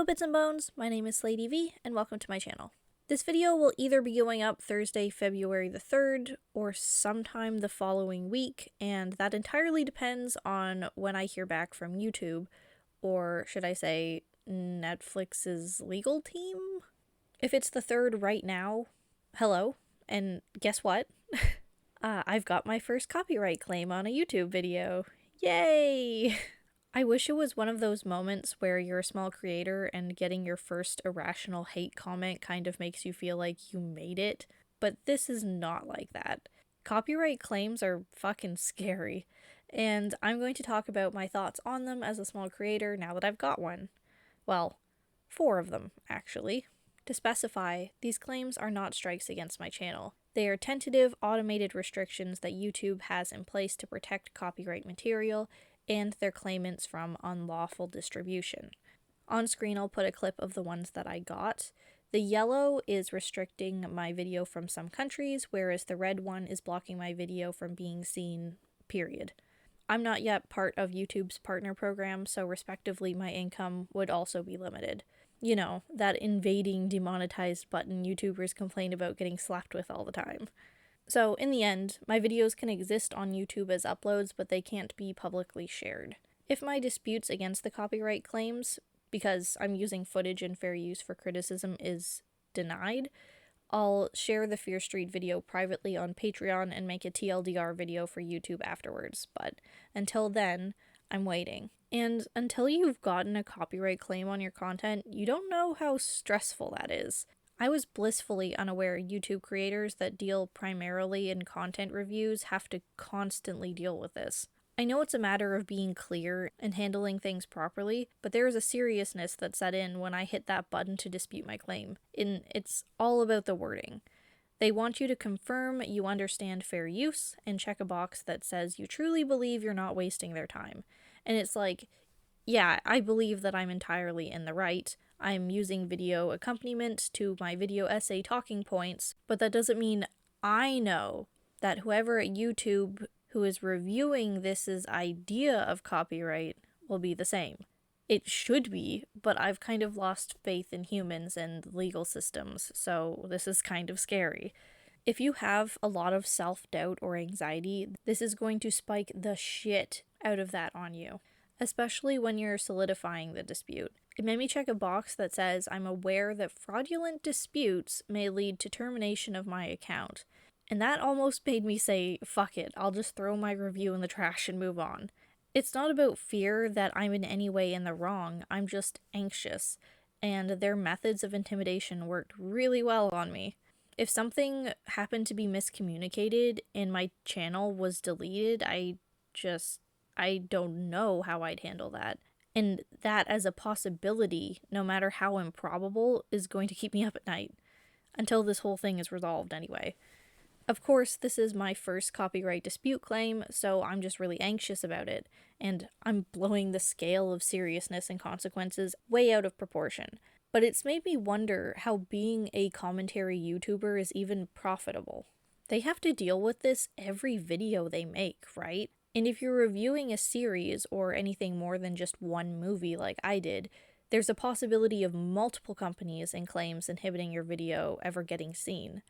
Hello Bits and Bones, my name is Slady V, and welcome to my channel. This video will either be going up Thursday, February the 3rd, or sometime the following week, and that entirely depends on when I hear back from YouTube, or should I say, Netflix's legal team? If it's the 3rd right now, hello, and guess what? I've got my first copyright claim on a YouTube video. Yay! I wish it was one of those moments where you're a small creator and getting your first irrational hate comment kind of makes you feel like you made it, but this is not like that. Copyright claims are fucking scary, and I'm going to talk about my thoughts on them as a small creator now that I've got one. Well, 4 of them, actually. To specify, these claims are not strikes against my channel. They are tentative, automated restrictions that YouTube has in place to protect copyright material and their claimants from unlawful distribution. On screen, I'll put a clip of the ones that I got. The yellow is restricting my video from some countries, whereas the red one is blocking my video from being seen, period. I'm not yet part of YouTube's partner program, so respectively my income would also be limited. You know, that invading demonetized button YouTubers complain about getting slapped with all the time. So, in the end, my videos can exist on YouTube as uploads, but they can't be publicly shared. If my disputes against the copyright claims, because I'm using footage and fair use for criticism, is denied, I'll share the Fear Street video privately on Patreon and make a TLDR video for YouTube afterwards, but until then, I'm waiting. And until you've gotten a copyright claim on your content, you don't know how stressful that is. I was blissfully unaware YouTube creators that deal primarily in content reviews have to constantly deal with this. I know it's a matter of being clear and handling things properly, but there is a seriousness that set in when I hit that button to dispute my claim, and it's all about the wording. They want you to confirm you understand fair use and check a box that says you truly believe you're not wasting their time. And it's like, yeah, I believe that I'm entirely in the right. I'm using video accompaniment to my video essay talking points, but that doesn't mean I know that whoever at YouTube who is reviewing this's idea of copyright will be the same. It should be, but I've kind of lost faith in humans and legal systems, so this is kind of scary. If you have a lot of self-doubt or anxiety, this is going to spike the shit out of that on you, especially when you're solidifying the dispute. It made me check a box that says I'm aware that fraudulent disputes may lead to termination of my account. And that almost made me say, fuck it, I'll just throw my review in the trash and move on. It's not about fear that I'm in any way in the wrong, I'm just anxious, and their methods of intimidation worked really well on me. If something happened to be miscommunicated and my channel was deleted, I don't know how I'd handle that. And that as a possibility, no matter how improbable, is going to keep me up at night. Until this whole thing is resolved anyway. Of course, this is my first copyright dispute claim, so I'm just really anxious about it, and I'm blowing the scale of seriousness and consequences way out of proportion. But it's made me wonder how being a commentary YouTuber is even profitable. They have to deal with this every video they make, right? And if you're reviewing a series or anything more than just one movie like I did, there's a possibility of multiple companies and claims inhibiting your video ever getting seen.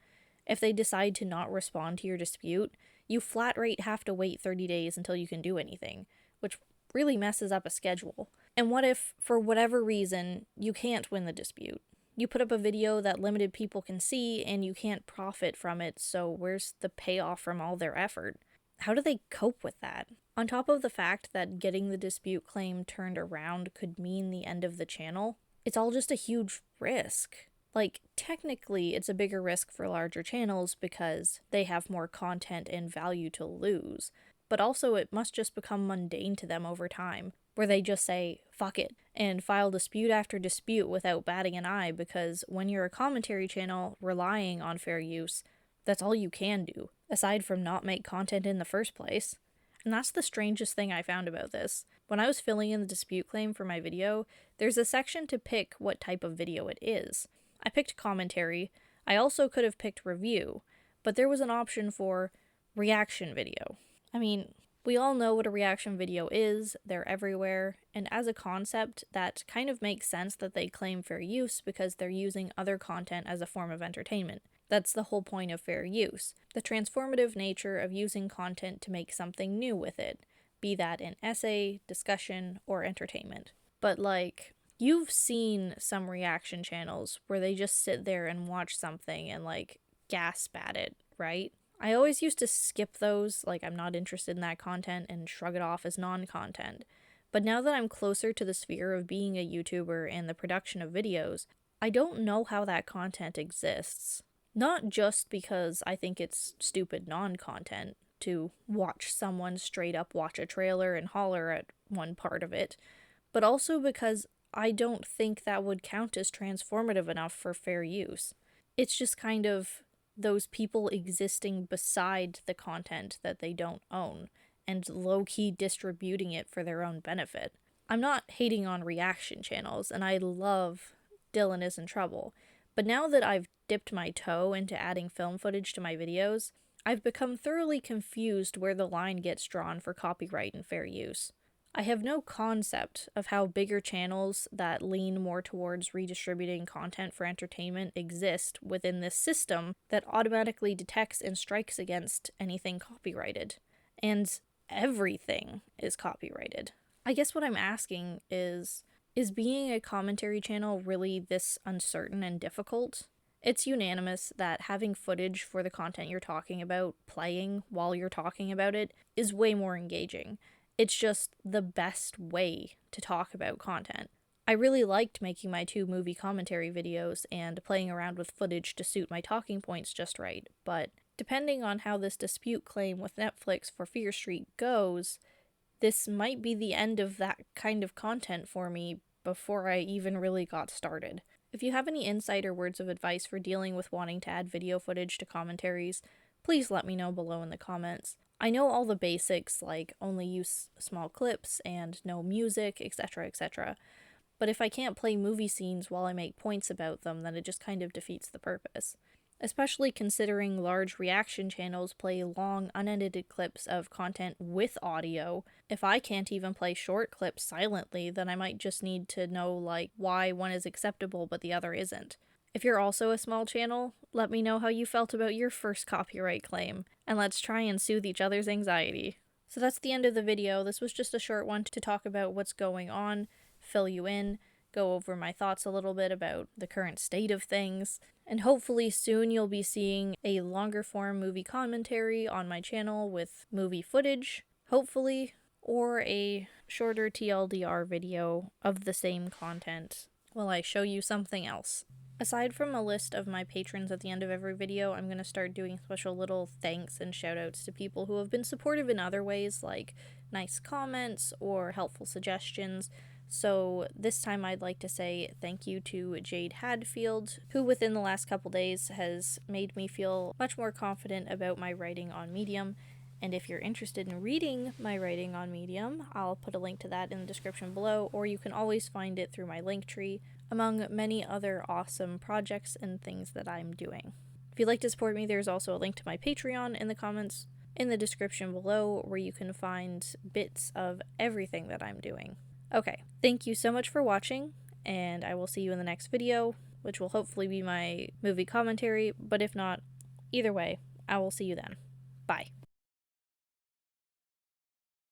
If they decide to not respond to your dispute, you flat rate have to wait 30 days until you can do anything, which really messes up a schedule. And what if, for whatever reason, you can't win the dispute? You put up a video that limited people can see and you can't profit from it, so where's the payoff from all their effort? How do they cope with that? On top of the fact that getting the dispute claim turned around could mean the end of the channel, it's all just a huge risk. Like, technically, it's a bigger risk for larger channels because they have more content and value to lose. But also, it must just become mundane to them over time, where they just say, fuck it, and file dispute after dispute without batting an eye because when you're a commentary channel relying on fair use, that's all you can do, aside from not make content in the first place. And that's the strangest thing I found about this. When I was filling in the dispute claim for my video, there's a section to pick what type of video it is. I picked commentary. I also could have picked review, but there was an option for reaction video. I mean, We all know what a reaction video is, they're everywhere, and as a concept, that kind of makes sense that they claim fair use because they're using other content as a form of entertainment. That's the whole point of fair use, the transformative nature of using content to make something new with it, be that an essay, discussion, or entertainment. But like, you've seen some reaction channels where they just sit there and watch something and like gasp at it, right? I always used to skip those, like I'm not interested in that content, and shrug it off as non-content. But now that I'm closer to the sphere of being a YouTuber and the production of videos, I don't know how that content exists. Not just because I think it's stupid non-content to watch someone straight up watch a trailer and holler at one part of it, but also because I don't think that would count as transformative enough for fair use. It's just kind of those people existing beside the content that they don't own and low-key distributing it for their own benefit. I'm not hating on reaction channels, and I love Dylan is in Trouble, but now that I've dipped my toe into adding film footage to my videos, I've become thoroughly confused where the line gets drawn for copyright and fair use. I have no concept of how bigger channels that lean more towards redistributing content for entertainment exist within this system that automatically detects and strikes against anything copyrighted. And everything is copyrighted. I guess what I'm asking is being a commentary channel really this uncertain and difficult? It's unanimous that having footage for the content you're talking about playing while you're talking about it is way more engaging. It's just the best way to talk about content. I really liked making my 2 movie commentary videos and playing around with footage to suit my talking points just right, but depending on how this dispute claim with Netflix for Fear Street goes, this might be the end of that kind of content for me before I even really got started. If you have any insight or words of advice for dealing with wanting to add video footage to commentaries, please let me know below in the comments. I know all the basics, like only use small clips and no music, etc., etc., but if I can't play movie scenes while I make points about them, then it just kind of defeats the purpose. Especially considering large reaction channels play long, unedited clips of content with audio. If I can't even play short clips silently, then I might just need to know, like, why one is acceptable but the other isn't. If you're also a small channel, let me know how you felt about your first copyright claim, and let's try and soothe each other's anxiety. So that's the end of the video. This was just a short one to talk about what's going on, fill you in, go over my thoughts a little bit about the current state of things, and hopefully soon you'll be seeing a longer form movie commentary on my channel with movie footage, hopefully, or a shorter TLDR video of the same content while I show you something else. Aside from a list of my patrons at the end of every video, I'm going to start doing special little thanks and shoutouts to people who have been supportive in other ways, like nice comments or helpful suggestions. So this time I'd like to say thank you to Jade Hadfield, who within the last couple days has made me feel much more confident about my writing on Medium. And if you're interested in reading my writing on Medium, I'll put a link to that in the description below, or you can always find it through my Linktree, among many other awesome projects and things that I'm doing. If you'd like to support me, there's also a link to my Patreon in the comments in the description below, where you can find bits of everything that I'm doing. Okay, thank you so much for watching, and I will see you in the next video, which will hopefully be my movie commentary, but if not, either way, I will see you then. Bye.